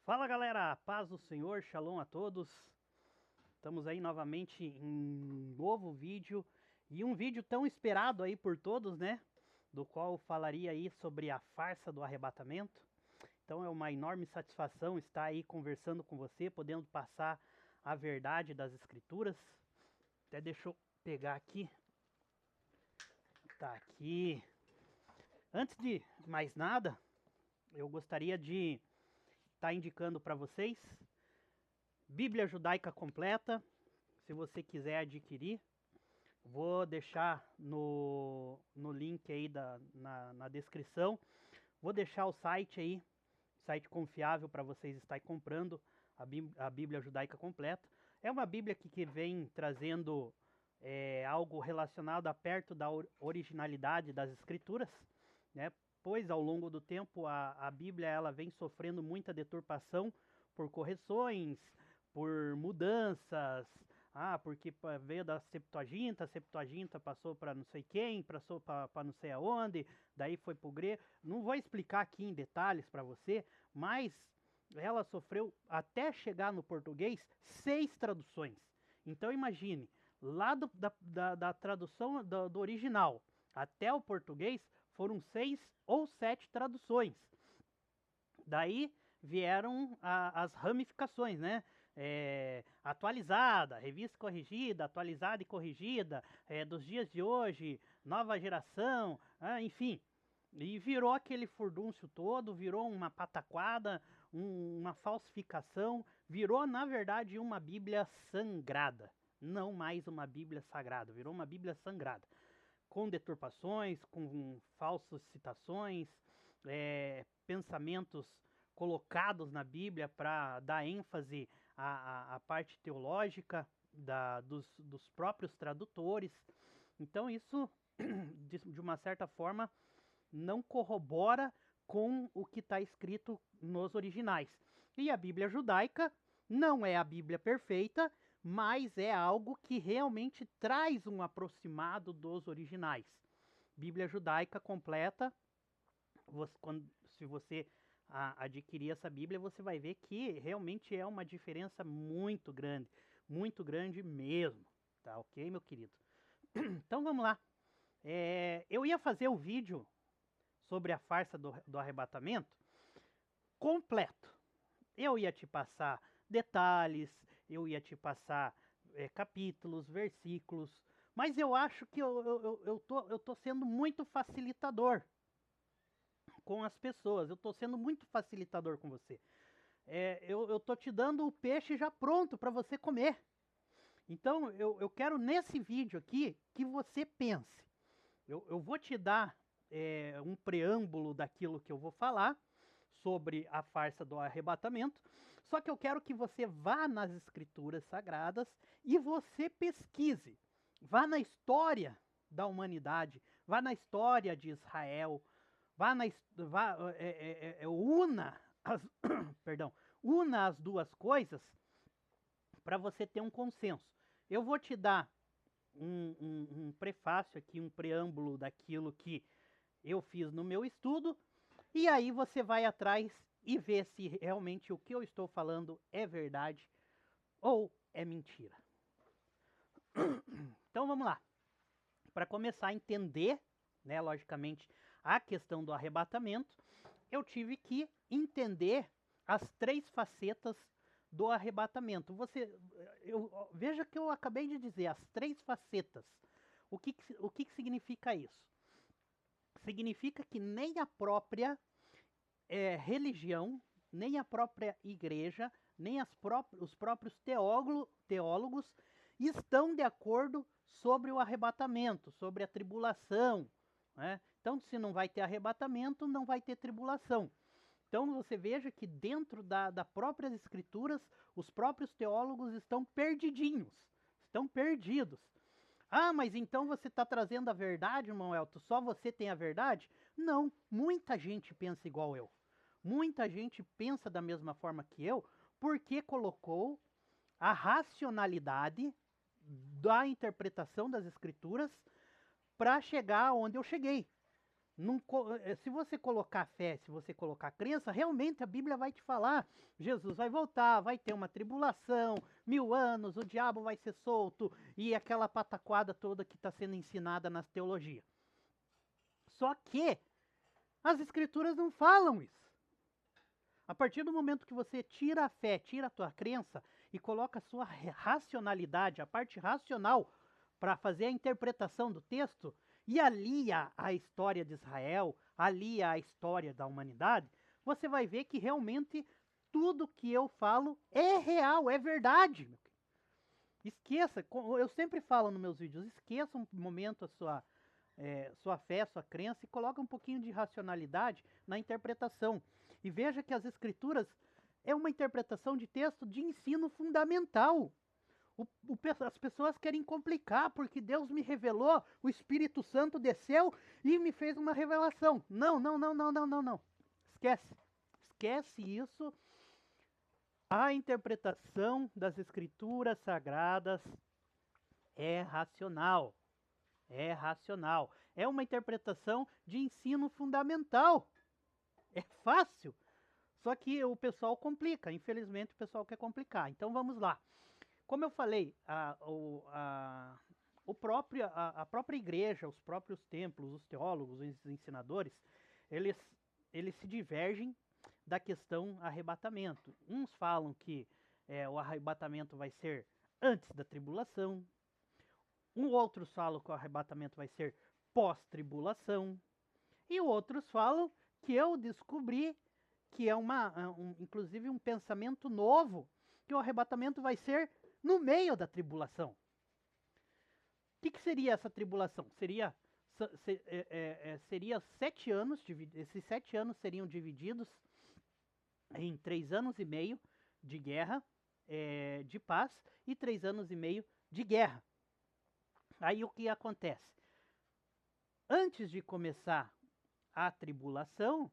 Fala galera, paz do Senhor, shalom a todos. Estamos aí novamente em um novo vídeo e um vídeo tão esperado aí por todos, né? Do qual eu falaria aí sobre a farsa do arrebatamento. Então é uma enorme satisfação estar aí conversando com você, podendo passar a verdade das escrituras. Até deixa eu pegar aqui. Tá aqui. Antes de mais nada, eu gostaria de estar indicando para vocês Bíblia Judaica Completa, se você quiser adquirir. Vou deixar no link aí na descrição. Vou deixar o site aí, site confiável para vocês estarem comprando a Bíblia Judaica Completa. É uma Bíblia que vem trazendo algo relacionado a perto da originalidade das Escrituras, né? Pois ao longo do tempo a Bíblia ela vem sofrendo muita deturpação por correções, por mudanças. Porque veio da Septuaginta, a Septuaginta passou para não sei quem, passou para não sei aonde, daí foi para o grego. Não vou explicar aqui em detalhes para você, mas ela sofreu, até chegar no português, 6 traduções. Então imagine, lá da tradução do original até o português, foram 6 ou 7 traduções. Daí vieram as ramificações, né? Atualizada, revista corrigida, atualizada e corrigida, dos dias de hoje, nova geração, enfim. E virou aquele furdúncio todo, virou uma pataquada, uma falsificação, virou na verdade uma Bíblia sangrada. Não mais uma Bíblia sagrada, virou uma Bíblia sangrada. Com deturpações, com falsas citações, pensamentos colocados na Bíblia para dar ênfase à parte teológica dos próprios tradutores. Então isso, de uma certa forma, não corrobora com o que está escrito nos originais. E a Bíblia judaica não é a Bíblia perfeita, mas é algo que realmente traz um aproximado dos originais. Bíblia judaica completa, se você adquirir essa Bíblia, você vai ver que realmente é uma diferença muito grande mesmo. Tá ok, meu querido? Então vamos lá. Eu ia fazer o vídeo sobre a farsa do arrebatamento completo. Eu ia te passar detalhes, eu ia te passar capítulos, versículos, mas eu acho que eu tô sendo muito facilitador com as pessoas, eu tô sendo muito facilitador com você. Eu tô te dando o peixe já pronto para você comer. Então eu quero nesse vídeo aqui que você pense. Eu vou te dar um preâmbulo daquilo que eu vou falar sobre a farsa do arrebatamento, só que eu quero que você vá nas escrituras sagradas e você pesquise, vá na história da humanidade, vá na história de Israel, una as, perdão, una as duas coisas para você ter um consenso. Eu vou te dar um prefácio aqui, um preâmbulo daquilo que eu fiz no meu estudo, e aí você vai atrás e vê se realmente o que eu estou falando é verdade ou é mentira. Então vamos lá. Para começar a entender, né, logicamente, a questão do arrebatamento, eu tive que entender as 3 facetas do arrebatamento. Veja que eu acabei de dizer, as 3 facetas. O que significa isso? Significa que nem a própria religião, nem a própria igreja, nem os próprios teólogos estão de acordo sobre o arrebatamento, sobre a tribulação, né? Então, se não vai ter arrebatamento, não vai ter tribulação. Então, você veja que dentro das próprias escrituras, os próprios teólogos estão perdidinhos, estão perdidos. Mas então você está trazendo a verdade, irmão Elton? Só você tem a verdade? Não, muita gente pensa igual eu. Muita gente pensa da mesma forma que eu, porque colocou a racionalidade da interpretação das escrituras para chegar onde eu cheguei. Se você colocar fé, se você colocar crença, realmente a Bíblia vai te falar. Jesus vai voltar, vai ter uma tribulação, 1000 anos, o diabo vai ser solto e aquela pataquada toda que está sendo ensinada nas teologias. Só que as escrituras não falam isso. A partir do momento que você tira a fé, tira a tua crença e coloca a sua racionalidade, a parte racional, para fazer a interpretação do texto, e alia a história de Israel, alia a história da humanidade, você vai ver que realmente tudo que eu falo é real, é verdade. Esqueça, eu sempre falo nos meus vídeos, esqueça um momento a sua fé, sua crença e coloca um pouquinho de racionalidade na interpretação. E veja que as escrituras é uma interpretação de texto de ensino fundamental. As pessoas querem complicar, porque Deus me revelou, o Espírito Santo desceu e me fez uma revelação. Não, não, não, não, não, não, não. Esquece. Esquece isso. A interpretação das escrituras sagradas é racional. É racional. É uma interpretação de ensino fundamental. É fácil. Só que o pessoal complica. Infelizmente o pessoal quer complicar. Então vamos lá. Como eu falei, a própria igreja, os próprios templos, os teólogos, os ensinadores, eles se divergem da questão arrebatamento. Uns falam que o arrebatamento vai ser antes da tribulação. Outros falam que o arrebatamento vai ser pós-tribulação. E outros falam que eu descobri que é inclusive um pensamento novo, que o arrebatamento vai ser no meio da tribulação. O que seria essa tribulação? Seria 7 anos, esses 7 anos seriam divididos em 3 anos e meio de guerra, de paz, e 3 anos e meio de guerra. Aí o que acontece? Antes de começar a tribulação,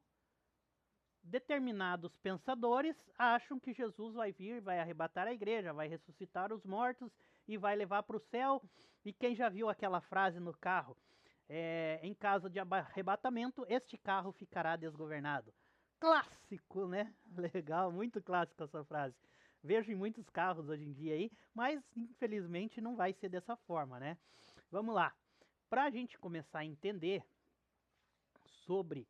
determinados pensadores acham que Jesus vai vir, vai arrebatar a igreja, vai ressuscitar os mortos e vai levar para o céu. E quem já viu aquela frase no carro? Em caso de arrebatamento, este carro ficará desgovernado. Clássico, né? Legal, muito clássico essa frase. Vejo em muitos carros hoje em dia aí, mas infelizmente não vai ser dessa forma, né? Vamos lá. Para a gente começar a entender sobre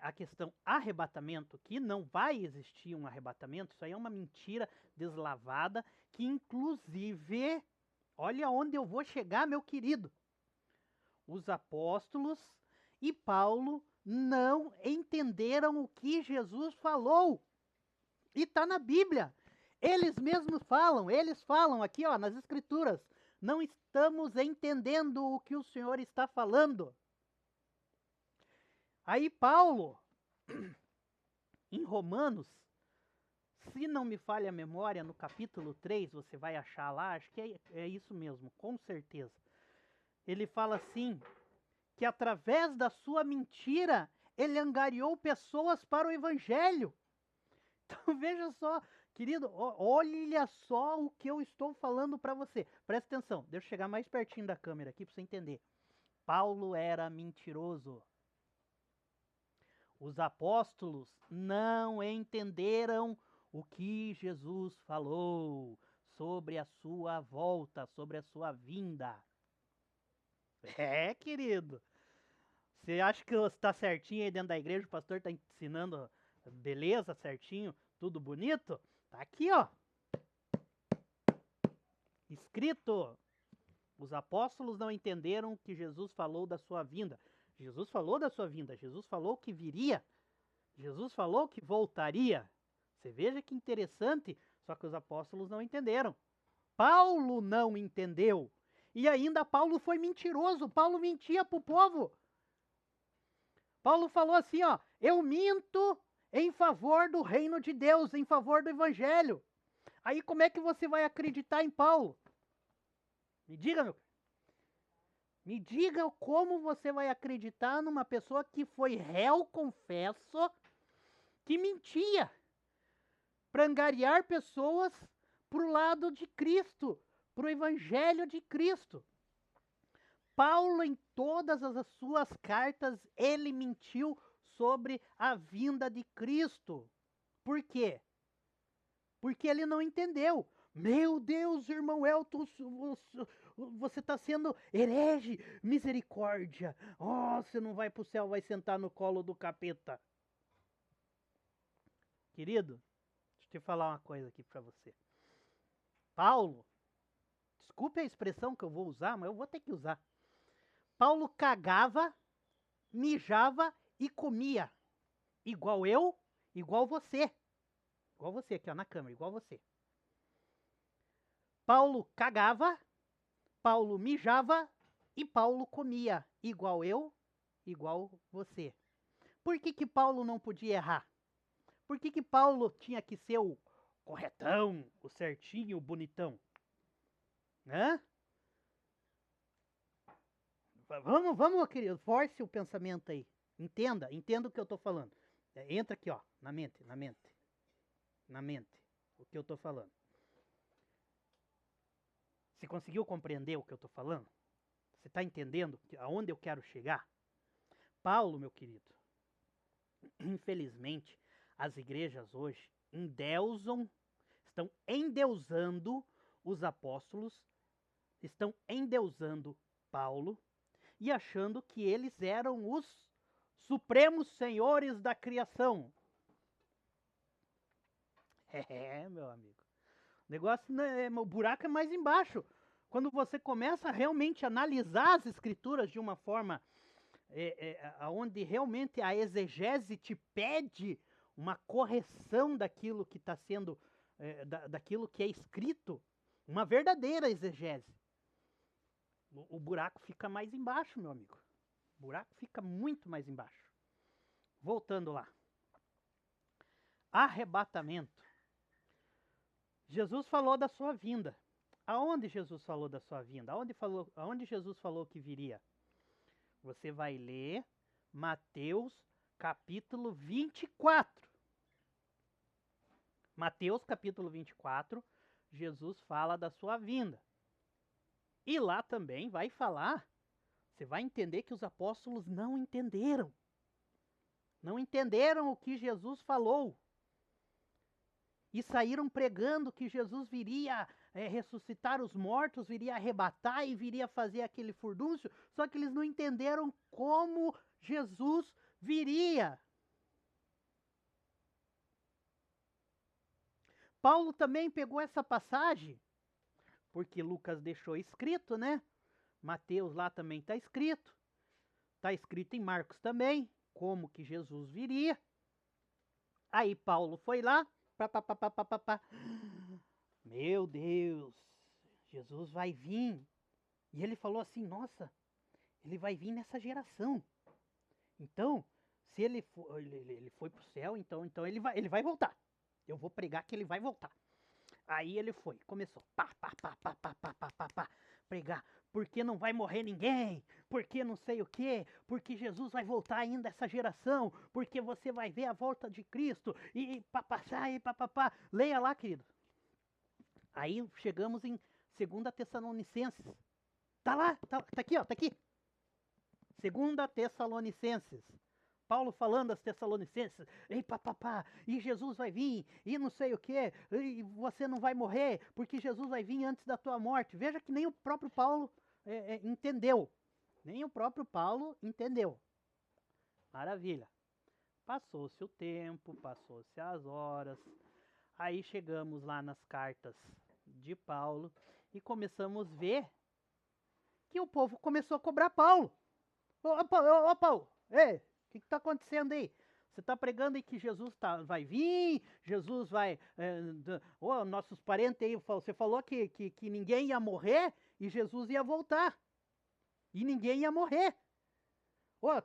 a questão arrebatamento, que não vai existir um arrebatamento, isso aí é uma mentira deslavada, que inclusive, olha onde eu vou chegar, meu querido. Os apóstolos e Paulo não entenderam o que Jesus falou. E está na Bíblia. Eles mesmos falam, aqui ó, nas escrituras, não estamos entendendo o que o Senhor está falando. Aí Paulo, em Romanos, se não me falha a memória, no capítulo 3, você vai achar lá, acho que é isso mesmo, com certeza. Ele fala assim, que através da sua mentira, ele angariou pessoas para o evangelho. Então veja só, querido, olha só o que eu estou falando para você. Presta atenção, deixa eu chegar mais pertinho da câmera aqui para você entender. Paulo era mentiroso. Os apóstolos não entenderam o que Jesus falou sobre a sua volta, sobre a sua vinda. Querido. Você acha que está certinho aí dentro da igreja, o pastor está ensinando beleza, certinho, tudo bonito? Tá aqui, ó. Escrito. Os apóstolos não entenderam que Jesus falou da sua vinda. Jesus falou da sua vinda, Jesus falou que viria, Jesus falou que voltaria. Você veja que interessante, só que os apóstolos não entenderam. Paulo não entendeu. E ainda Paulo foi mentiroso, Paulo mentia para o povo. Paulo falou assim, ó, eu minto em favor do reino de Deus, em favor do evangelho. Aí como é que você vai acreditar em Paulo? Me diga, meu. Me diga como você vai acreditar numa pessoa que foi réu, confesso, que mentia para angariar pessoas para o lado de Cristo, para o evangelho de Cristo. Paulo, em todas as suas cartas, ele mentiu sobre a vinda de Cristo. Por quê? Porque ele não entendeu. Meu Deus, irmão Elton, você está sendo herege, misericórdia. Oh, você não vai para o céu, vai sentar no colo do capeta. Querido, deixa eu te falar uma coisa aqui para você. Paulo, desculpe a expressão que eu vou usar, mas eu vou ter que usar. Paulo cagava, mijava e comia. Igual eu, igual você. Igual você aqui, ó, na câmera, igual você. Paulo cagava, Paulo mijava e Paulo comia. Igual eu, igual você. Por que que Paulo não podia errar? Por que que Paulo tinha que ser o corretão, o certinho, o bonitão? Hã? Vamos, querido, force o pensamento aí. Entenda o que eu tô falando. Entra aqui, ó, na mente, o que eu tô falando. Você conseguiu compreender o que eu tô falando? Você tá entendendo aonde eu quero chegar? Paulo, meu querido, infelizmente, as igrejas hoje estão endeusando os apóstolos, estão endeusando Paulo e achando que eles eram os supremos senhores da criação. Meu amigo. O negócio, o buraco é mais embaixo. Quando você começa a realmente analisar as escrituras de uma forma onde realmente a exegese te pede uma correção daquilo que está sendo, daquilo que é escrito, uma verdadeira exegese. O buraco fica mais embaixo, meu amigo. O buraco fica muito mais embaixo. Voltando lá. Arrebatamento. Jesus falou da sua vinda. Aonde Jesus falou da sua vinda? Aonde Jesus falou que viria? Você vai ler Mateus capítulo 24. Mateus capítulo 24, Jesus fala da sua vinda. E lá também vai falar, você vai entender que os apóstolos não entenderam. Não entenderam o que Jesus falou. E saíram pregando que Jesus viria ressuscitar os mortos, viria arrebatar e viria fazer aquele furdúncio, só que eles não entenderam como Jesus viria. Paulo também pegou essa passagem, porque Lucas deixou escrito, né? Mateus lá também está escrito. Está escrito em Marcos também, como que Jesus viria. Aí Paulo foi lá, meu Deus, Jesus vai vir. E ele falou assim, nossa, ele vai vir nessa geração. Então, se ele foi para o céu, então ele vai voltar. Eu vou pregar que ele vai voltar. Aí ele foi, começou, pregar, porque não vai morrer ninguém, porque não sei o quê, porque Jesus vai voltar ainda essa geração, porque você vai ver a volta de Cristo, e papapá. Leia lá, querido. Aí chegamos em 2 Tessalonicenses. Tá lá, tá aqui, ó, tá aqui. 2 Tessalonicenses. Paulo falando aos Tessalonicenses, e Jesus vai vir, e não sei o que, e você não vai morrer, porque Jesus vai vir antes da tua morte. Veja que nem o próprio Paulo entendeu. Nem o próprio Paulo entendeu. Maravilha. Passou-se o tempo, passou-se as horas, aí chegamos lá nas cartas de Paulo e começamos a ver que o povo começou a cobrar Paulo. Ô Paulo, ei! O que está acontecendo aí? Você está pregando aí que Jesus vai vir, Jesus vai... nossos parentes aí, você falou que ninguém ia morrer e Jesus ia voltar. E ninguém ia morrer.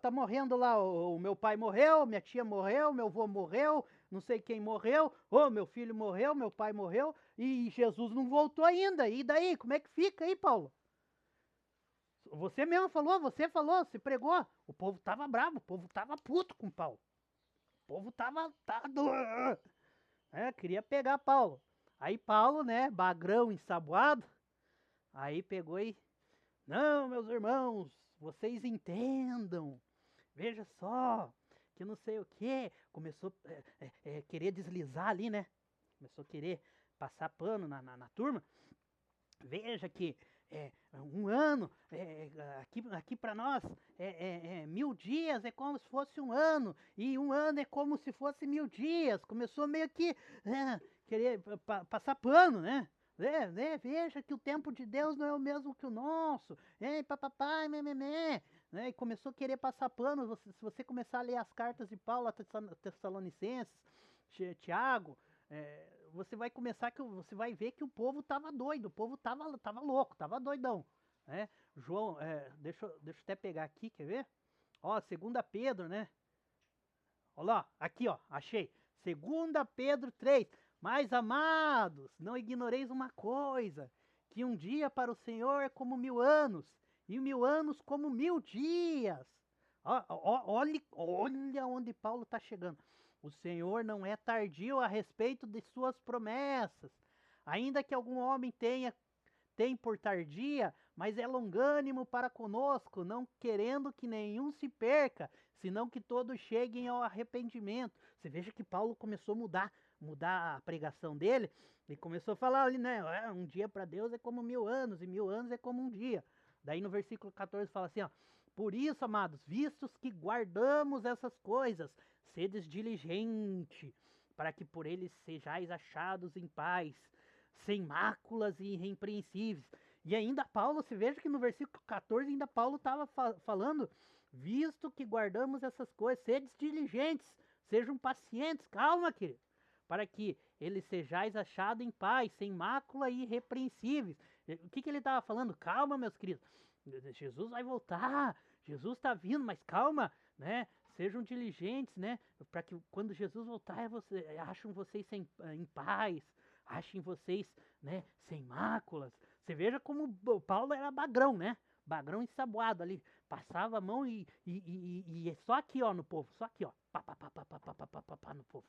Tá morrendo lá, o meu pai morreu, minha tia morreu, meu avô morreu, não sei quem morreu, meu filho morreu, meu pai morreu, e Jesus não voltou ainda. E daí, como é que fica aí, Paulo? Você mesmo falou, você pregou. O povo tava bravo, o povo tava puto com Paulo. O povo tava queria pegar Paulo. Aí Paulo, né, bagrão ensaboado, aí pegou e... Não, meus irmãos, vocês entendam. Veja só, que não sei o que. Começou a querer deslizar ali, né? Começou a querer passar pano na turma. Veja que um ano, aqui para nós, 1000 dias é como se fosse um ano, e um ano é como se fosse 1000 dias. Começou meio que querer passar pano, né? Veja que o tempo de Deus não é o mesmo que o nosso, papapá, né? E começou a querer passar pano. Se você começar a ler as cartas de Paulo a Tessalonicenses, Tiago, você vai você vai ver que o povo tava doido, o povo tava louco, tava doidão, né? João, deixa eu até pegar aqui, quer ver? Ó, 2 Pedro, né? Olha lá, aqui ó, achei. 2 Pedro 3. Mais amados, não ignoreis uma coisa, que um dia para o Senhor é como 1000 anos, e 1000 anos como 1000 dias. Olha onde Paulo está chegando. O Senhor não é tardio a respeito de suas promessas, ainda que algum homem tem por tardia, mas é longânimo para conosco, não querendo que nenhum se perca, senão que todos cheguem ao arrependimento. Você veja que Paulo começou a mudar a pregação dele, e começou a falar ali, né? Um dia para Deus é como 1000 anos, e 1000 anos é como um dia. Daí no versículo 14 fala assim, ó: por isso, amados, vistos que guardamos essas coisas, sedes diligente, para que por eles sejais achados em paz, sem máculas e irrepreensíveis. E ainda Paulo, se veja que no versículo 14 ainda Paulo estava falando, visto que guardamos essas coisas, sedes diligentes, sejam pacientes, calma, querido, para que eles sejais achados em paz, sem mácula e irrepreensíveis. O que ele estava falando? Calma, meus queridos, Jesus vai voltar, Jesus está vindo, mas calma, né? Sejam diligentes, né? Para que quando Jesus voltar, acham vocês em paz, achem vocês, né, sem máculas. Você veja como o Paulo era bagrão, né? Bagrão ensaboado ali. Passava a mão e é só aqui, ó, no povo. Só aqui, ó. Pá, pá, pá, pá, pá, pá, pá, pá, pá, no povo.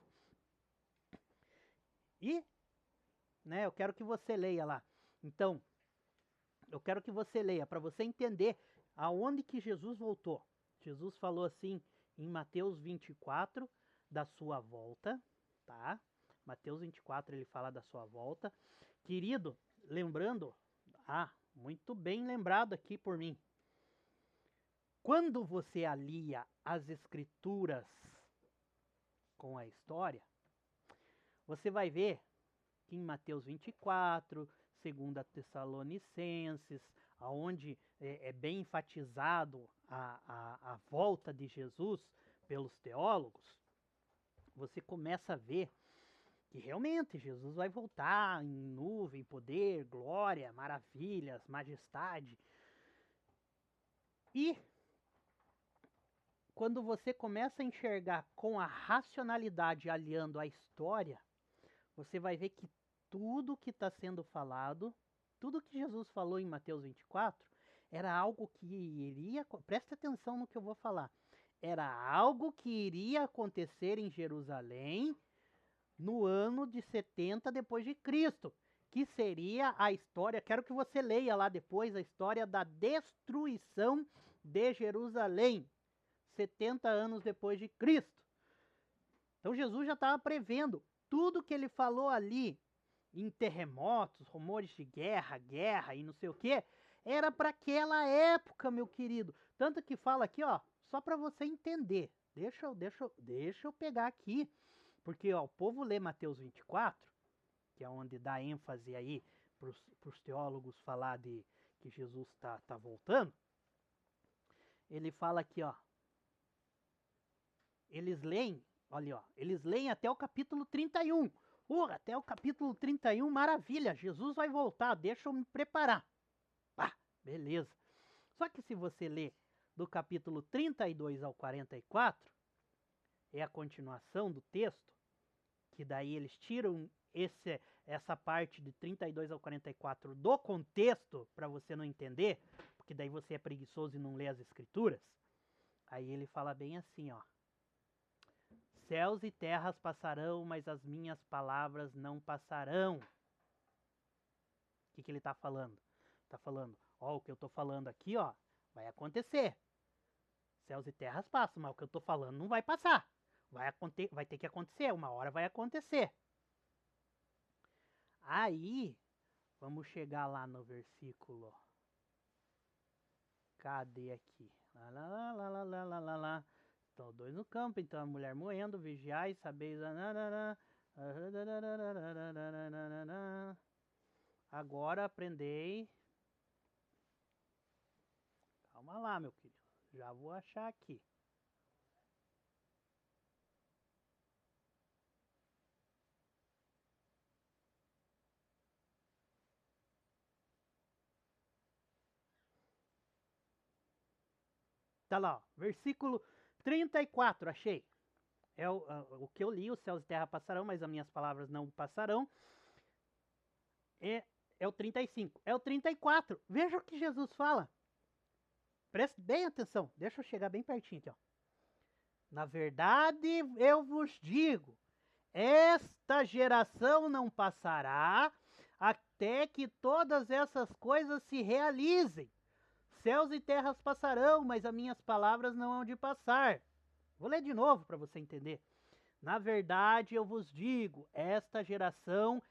E, né, eu quero que você leia lá. Então, eu quero que você leia para você entender aonde que Jesus voltou. Jesus falou assim em Mateus 24 da sua volta, tá? Mateus 24 ele fala da sua volta. Querido, lembrando, muito bem lembrado aqui por mim. Quando você alia as escrituras com a história, você vai ver que em Mateus 24, 2 Tessalonicenses, aonde é bem enfatizado a volta de Jesus pelos teólogos, você começa a ver que realmente Jesus vai voltar em nuvem, poder, glória, maravilhas, majestade. E quando você começa a enxergar com a racionalidade aliando a história, você vai ver que tudo que está sendo falado, tudo que Jesus falou em Mateus 24, era algo que iria, preste atenção no que eu vou falar, era algo que iria acontecer em Jerusalém no ano de 70 depois de Cristo, que seria a história, quero que você leia lá depois, a história da destruição de Jerusalém, 70 anos depois de Cristo. Então Jesus já estava prevendo tudo que ele falou ali, em terremotos, rumores de guerra e não sei o que, era para aquela época, meu querido. Tanto que fala aqui, ó, só para você entender. Deixa eu pegar aqui, porque ó, o povo lê Mateus 24, que é onde dá ênfase aí para os teólogos falar de que Jesus tá voltando. Ele fala aqui, ó, eles leem, olha, ó, eles leem até o capítulo 31. Até o capítulo 31, maravilha, Jesus vai voltar, deixa eu me preparar. Beleza. Só que se você ler do capítulo 32 ao 44, é a continuação do texto, que daí eles tiram essa parte de 32 ao 44 do contexto, para você não entender, porque daí você é preguiçoso e não lê as escrituras. Aí ele fala bem assim, ó. Céus e terras passarão, mas as minhas palavras não passarão. O que ele está falando? Está falando, ó, o que eu estou falando aqui, ó, Vai acontecer. Céus e terras passam, mas o que eu estou falando não vai passar. Vai ter que acontecer, uma hora vai acontecer. Aí, vamos chegar lá no versículo. Cadê aqui? Lá, lá, lá, lá, lá, lá, lá, lá. Estão dois no campo, então a mulher moendo, vigiai, sabeis. Agora aprendei. Calma lá, meu querido. Já vou achar aqui. Tá lá, ó, versículo 34, achei. É o que eu li, os céus e terra passarão, mas as minhas palavras não passarão. É o 35. É o 34. Veja o que Jesus fala. Preste bem atenção. Deixa eu chegar bem pertinho aqui, ó. Na verdade, eu vos digo, esta geração não passará até que todas essas coisas se realizem. Céus e terras passarão, mas as minhas palavras não hão de passar. Vou ler de novo para você entender. Na verdade, eu vos digo, esta geração,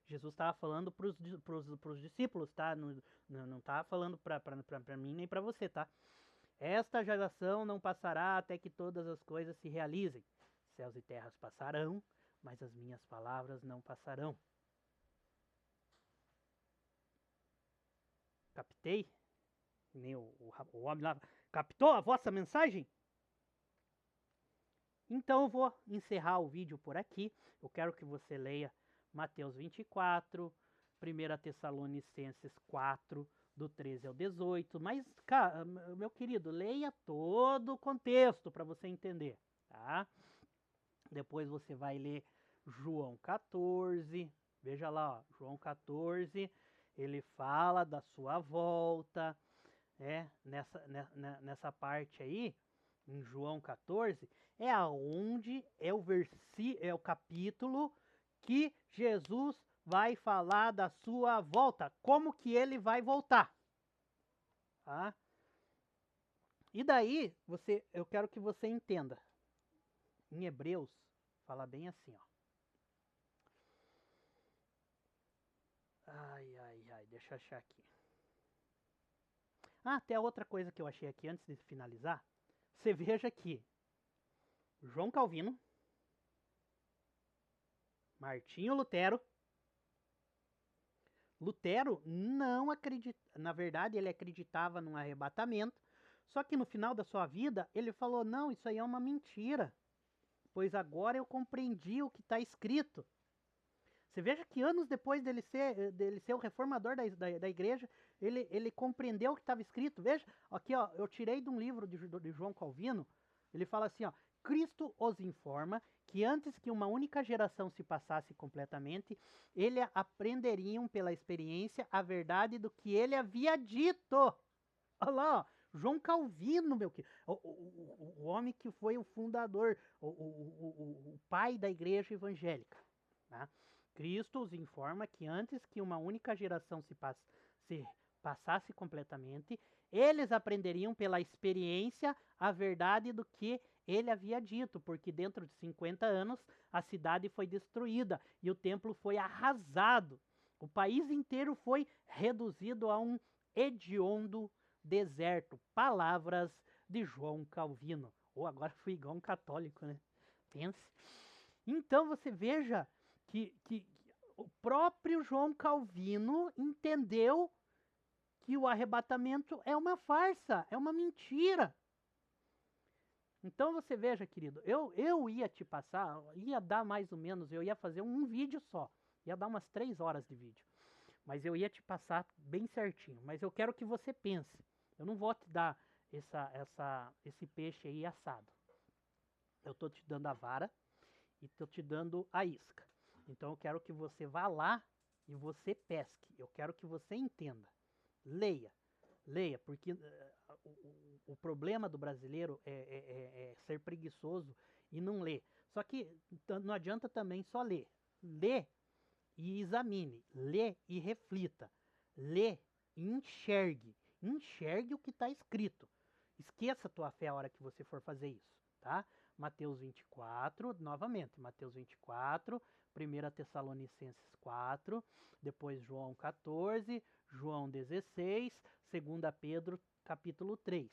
Jesus estava falando para os discípulos, tá? Não estava falando para mim nem para você, tá? Esta geração não passará até que todas as coisas se realizem. Céus e terras passarão, mas as minhas palavras não passarão. Captei? Nem o homem lá. Captou a vossa mensagem? Então eu vou encerrar o vídeo por aqui. Eu quero que você leia Mateus 24, 1 Tessalonicenses 4, do 13 ao 18. Mas, meu querido, leia todo o contexto para você entender, tá? Depois você vai ler João 14. Veja lá, ó, João 14, ele fala da sua volta, nessa parte aí, em João 14, é aonde é o capítulo que Jesus vai falar da sua volta, como que ele vai voltar, tá? E daí, eu quero que você entenda. Em Hebreus, fala bem assim, ó. Deixa eu achar aqui. Até outra coisa que eu achei aqui antes de finalizar. Você veja aqui, João Calvino, Martinho Lutero. Lutero não acredita, na verdade ele acreditava num arrebatamento, só que no final da sua vida ele falou, não, isso aí é uma mentira, pois agora eu compreendi o que está escrito. Você veja que anos depois dele ser o reformador da igreja, ele compreendeu o que estava escrito. Veja, aqui ó, eu tirei de um livro de João Calvino, ele fala assim, ó, Cristo os informa que antes que uma única geração se passasse completamente, eles aprenderiam pela experiência a verdade do que ele havia dito. Olha lá, ó, João Calvino, meu querido, o homem que foi o fundador, o pai da igreja evangélica, tá? Cristo os informa que antes que uma única geração se passasse completamente, eles aprenderiam pela experiência a verdade do que ele havia dito, porque dentro de 50 anos a cidade foi destruída e o templo foi arrasado. O país inteiro foi reduzido a um hediondo deserto. Palavras de João Calvino. Ou agora fui igual um católico, né? Pense. Então você veja que o próprio João Calvino entendeu que o arrebatamento é uma farsa, é uma mentira. Então você veja, querido, eu ia te passar, ia dar mais ou menos, eu ia fazer um vídeo só, ia dar umas 3 horas de vídeo, mas eu ia te passar bem certinho, mas eu quero que você pense, eu não vou te dar esse peixe aí assado, eu estou te dando a vara e estou te dando a isca. Então eu quero que você vá lá e você pesque. Eu quero que você entenda. Leia, porque o problema do brasileiro é ser preguiçoso e não ler. Só que não adianta também só ler. Lê e examine. Lê e reflita. Lê e enxergue. enxergue o que está escrito. Esqueça a tua fé a hora que você for fazer isso, tá? Mateus 24, novamente, Mateus 24, 1 Tessalonicenses 4, depois João 14, João 16, 2 Pedro capítulo 3.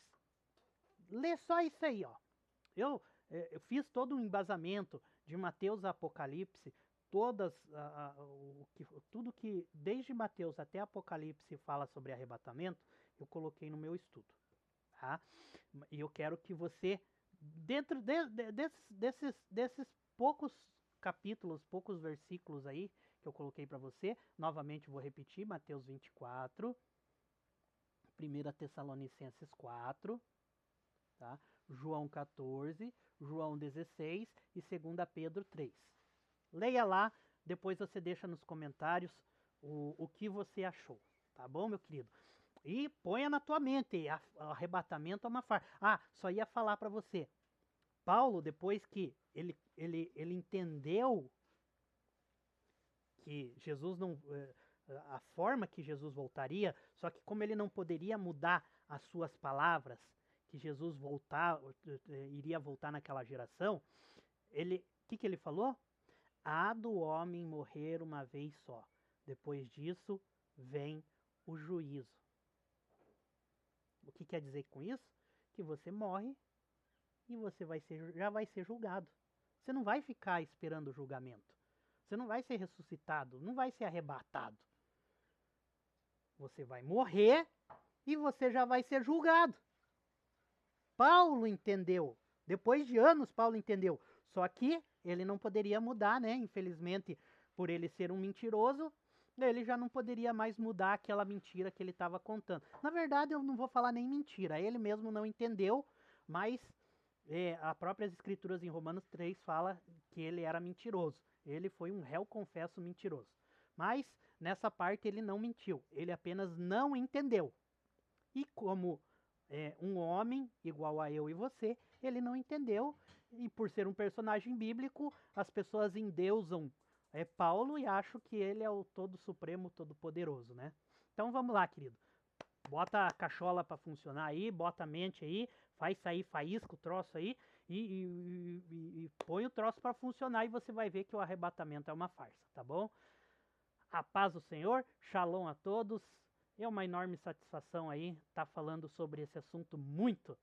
Lê só isso aí, ó. Eu fiz todo um embasamento de Mateus a Apocalipse, tudo que desde Mateus até Apocalipse fala sobre arrebatamento, eu coloquei no meu estudo, tá? E eu quero que você, dentro desses poucos capítulos, poucos versículos aí que eu coloquei para você, novamente vou repetir, Mateus 24, 1 Tessalonicenses 4, tá? João 14, João 16 e 2 Pedro 3. Leia lá, depois você deixa nos comentários o que você achou, tá bom, meu querido? E ponha na tua mente, o arrebatamento é uma farsa. Ah, só ia falar para você. Paulo, depois que ele entendeu que Jesus não... a forma que Jesus voltaria, só que como ele não poderia mudar as suas palavras, que Jesus iria voltar naquela geração, o que ele falou? Há do homem morrer uma vez só. Depois disso, vem o juízo. O que quer dizer com isso? Que você morre e você já vai ser julgado. Você não vai ficar esperando o julgamento. Você não vai ser ressuscitado, não vai ser arrebatado. Você vai morrer e você já vai ser julgado. Paulo entendeu. Depois de anos, Paulo entendeu. Só que ele não poderia mudar, né? Infelizmente, por ele ser um mentiroso, ele já não poderia mais mudar aquela mentira que ele estava contando. Na verdade, eu não vou falar nem mentira. Ele mesmo não entendeu, mas as próprias escrituras em Romanos 3 fala que ele era mentiroso. Ele foi um réu confesso mentiroso. Mas nessa parte ele não mentiu. Ele apenas não entendeu. E como um homem igual a eu e você, ele não entendeu, e por ser um personagem bíblico, as pessoas endeusam Paulo e acham que ele é o todo supremo, todo poderoso, né? Então vamos lá, querido. Bota a cachola para funcionar aí, bota a mente aí, faz sair faísca o troço aí e põe o troço para funcionar e você vai ver que o arrebatamento é uma farsa, tá bom? A paz do Senhor, shalom a todos. É uma enorme satisfação aí estar falando sobre esse assunto muito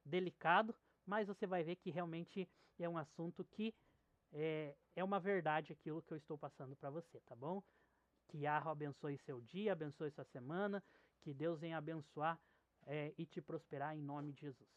delicado, mas você vai ver que realmente é um assunto que é uma verdade aquilo que eu estou passando para você, tá bom? Que Yahweh abençoe seu dia, abençoe sua semana, que Deus venha abençoar e te prosperar em nome de Jesus.